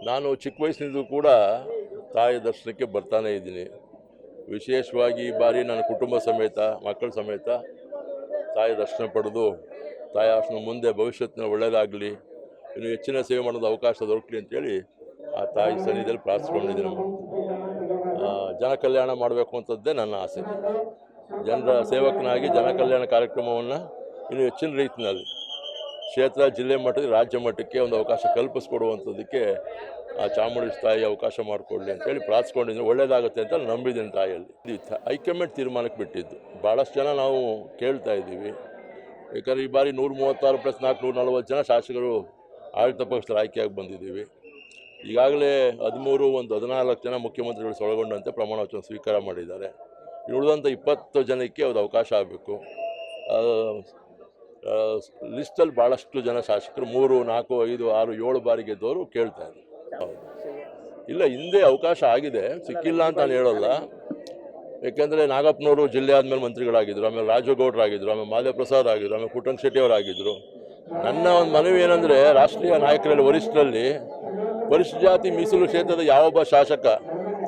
ನಾನು ಚಿಕ್ಕ ವಯಸ್ಸಿನಿಂದ ಕೂಡ ತಾಯಿ ದರ್ಶನಕ್ಕೆ ಬರ್ತಾನೆ ಇದ್ದೀನಿ. ವಿಶೇಷವಾಗಿ ಈ ಬಾರಿ ನನ್ನ ಕುಟುಂಬ ಸಮೇತ ಮಕ್ಕಳ ಸಮೇತ ತಾಯಿ ದರ್ಶನ ಪಡೆದು ತಾಯಿ ಆಸನ ಮುಂದೆ ಭವಿಷ್ಯತ್ತಿನ ಒಳ್ಳೆಯದಾಗಲಿ, ಇನ್ನು ಹೆಚ್ಚಿನ ಸೇವೆ ಮಾಡೋದು ಅವಕಾಶ ದೊರಕಲಿ ಅಂತೇಳಿ ಆ ತಾಯಿ ಸನ್ನಿಧಿಯಲ್ಲಿ ಪ್ರಾರ್ಥಿಸ್ಕೊಂಡಿದ್ದೀನಿ. ಜನ ಕಲ್ಯಾಣ ಮಾಡಬೇಕು ಅಂತದ್ದೇ ನನ್ನ ಆಸೆ. ಜನರ ಸೇವಕನಾಗಿ ಜನ ಕಲ್ಯಾಣ ಕಾರ್ಯಕ್ರಮವನ್ನು ಇನ್ನು ಹೆಚ್ಚಿನ ರೀತಿಯಲ್ಲಿ ಕ್ಷೇತ್ರ, ಜಿಲ್ಲೆ ಮಟ್ಟದಲ್ಲಿ ರಾಜ್ಯ ಮಟ್ಟಕ್ಕೆ ಒಂದು ಅವಕಾಶ ಕಲ್ಪಿಸ್ಕೊಡುವಂಥದ್ದಕ್ಕೆ ಆ ಚಾಮುಂಡಿ ತಾಯಿ ಅವಕಾಶ ಮಾಡಿಕೊಡ್ಲಿ ಅಂತೇಳಿ ಪ್ರಾರ್ಥಿಸ್ಕೊಂಡಿದ್ದೀನಿ. ಒಳ್ಳೆಯದಾಗುತ್ತೆ ಅಂತ ನಂಬಿದ್ದೀನಿ ತಾಯಿಯಲ್ಲಿ. ಹೈಕಮಾಂಡ್ ತೀರ್ಮಾನಕ್ಕೆ ಬಿಟ್ಟಿದ್ದು. ಭಾಳಷ್ಟು ಜನ ನಾವು ಕೇಳ್ತಾ ಇದ್ದೀವಿ. ಯಾಕಂದರೆ ಈ ಬಾರಿ 136 + 4 140 ಜನ ಶಾಸಕರು ಆಡಳಿತ ಪಕ್ಷದ ಆಯ್ಕೆಯಾಗಿ ಬಂದಿದ್ದೀವಿ. ಈಗಾಗಲೇ 14 ಜನ ಮುಖ್ಯಮಂತ್ರಿಗಳು ಒಳಗೊಂಡಂತೆ ಪ್ರಮಾಣ ವಚನ ಸ್ವೀಕಾರ ಮಾಡಿದ್ದಾರೆ. ಉಳಿದಂಥ 20 ಜನಕ್ಕೆ ಅದು ಅವಕಾಶ ಆಗಬೇಕು. ಲಿಸ್ಟಲ್ಲಿ ಭಾಳಷ್ಟು ಜನ ಶಾಸಕರು 3, 4, 5, 6, 7 ಬಾರಿ ಗೆದ್ದವರು ಕೇಳ್ತಾ ಇದ್ದಾರೆ. ಇಲ್ಲ, ಹಿಂದೆ ಅವಕಾಶ ಆಗಿದೆ, ಸಿಕ್ಕಿಲ್ಲ ಅಂತ ನಾನು ಹೇಳೋಲ್ಲ. ಯಾಕೆಂದರೆ ನಾಗಪ್ಪನವರು ಜಿಲ್ಲೆ ಆದಮೇಲೆ ಮಂತ್ರಿಗಳಾಗಿದ್ದರು, ಆಮೇಲೆ ರಾಜಗೌಡರಾಗಿದ್ದರು, ಆಮೇಲೆ ಮಾದೇವಪ್ರಸಾದ್ ಆಗಿದ್ದರು, ಆಮೇಲೆ ಪುಟ್ಟಣ್ಣ ಶೆಟ್ಟಿ ಅವರಾಗಿದ್ದರು. ನನ್ನ ಒಂದು ಮನವಿ ಏನಂದರೆ, ರಾಷ್ಟ್ರೀಯ ನಾಯಕರಲ್ಲಿ ವರಿಷ್ಠರಲ್ಲಿ ಪರಿಶಿಷ್ಟ ಜಾತಿ ಮೀಸಲು ಕ್ಷೇತ್ರದ ಯಾವೊಬ್ಬ ಶಾಸಕ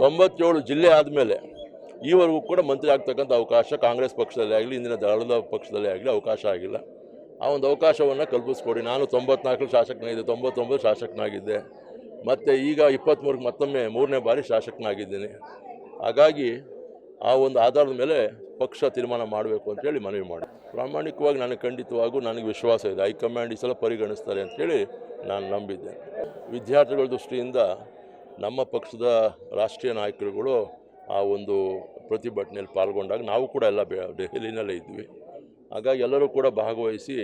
97 ಜಿಲ್ಲೆ ಆದಮೇಲೆ ಈವರೆಗೂ ಕೂಡ ಮಂತ್ರಿ ಆಗ್ತಕ್ಕಂಥ ಅವಕಾಶ ಕಾಂಗ್ರೆಸ್ ಪಕ್ಷದಲ್ಲೇ ಆಗಲಿ, ಇಂದಿನ ದಳದ ಪಕ್ಷದಲ್ಲೇ ಆಗಲಿ ಅವಕಾಶ ಆಗಿಲ್ಲ. ಆ ಒಂದು ಅವಕಾಶವನ್ನು ಕಲ್ಪಿಸ್ಕೊಡಿ. ನಾನು 94 ಶಾಸಕನಾಗಿದ್ದೆ, 99 ಶಾಸಕನಾಗಿದ್ದೆ, ಮತ್ತು ಈಗ 23 ಮತ್ತೊಮ್ಮೆ 3ನೇ ಬಾರಿ ಶಾಸಕನಾಗಿದ್ದೀನಿ. ಹಾಗಾಗಿ ಆ ಒಂದು ಆಧಾರದ ಮೇಲೆ ಪಕ್ಷ ತೀರ್ಮಾನ ಮಾಡಬೇಕು ಅಂತೇಳಿ ಮನವಿ ಮಾಡಿ. ಪ್ರಾಮಾಣಿಕವಾಗಿ ನನಗೆ ಖಂಡಿತವಾಗೂ ನನಗೆ ವಿಶ್ವಾಸ ಇದೆ, ಹೈಕಮಾಂಡ್ ಈ ಸಲ ಪರಿಗಣಿಸ್ತಾರೆ ಅಂಥೇಳಿ ನಾನು ನಂಬಿದ್ದೆ. ವಿದ್ಯಾರ್ಥಿಗಳ ದೃಷ್ಟಿಯಿಂದ ನಮ್ಮ ಪಕ್ಷದ ರಾಷ್ಟ್ರೀಯ ನಾಯಕರುಗಳು ಆ ಒಂದು ಪ್ರತಿಭಟನೆಯಲ್ಲಿ ಪಾಲ್ಗೊಂಡಾಗ ನಾವು ಕೂಡ ಎಲ್ಲ ದೆಹಲಿನಲ್ಲೇ ಇದ್ವಿ. ಹಾಗಾಗಿ ಎಲ್ಲರೂ ಕೂಡ ಭಾಗವಹಿಸಿ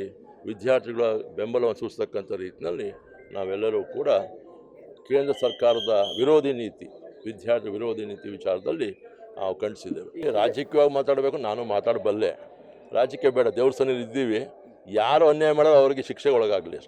ವಿದ್ಯಾರ್ಥಿಗಳ ಬೆಂಬಲವನ್ನು ಸೂಚಿಸ್ತಕ್ಕಂಥ ರೀತಿಯಲ್ಲಿ ನಾವೆಲ್ಲರೂ ಕೂಡ ಕೇಂದ್ರ ಸರ್ಕಾರದ ವಿರೋಧಿ ನೀತಿ, ವಿದ್ಯಾರ್ಥಿ ವಿರೋಧಿ ನೀತಿ ವಿಚಾರದಲ್ಲಿ ನಾವು ಖಂಡಿಸಿದ್ದೇವೆ. ರಾಜಕೀಯವಾಗಿ ಮಾತಾಡಬೇಕು, ನಾನು ಮಾತಾಡಬಲ್ಲೆ. ರಾಜಕೀಯ ಬೇಡ, ದೇವ್ರ ಸನ್ನಿಧಿ ಇದ್ದೀವಿ. ಯಾರು ಅನ್ಯಾಯ ಮಾಡೋದು ಅವರಿಗೆ ಶಿಕ್ಷೆಗೆ ಒಳಗಾಗಲಿ.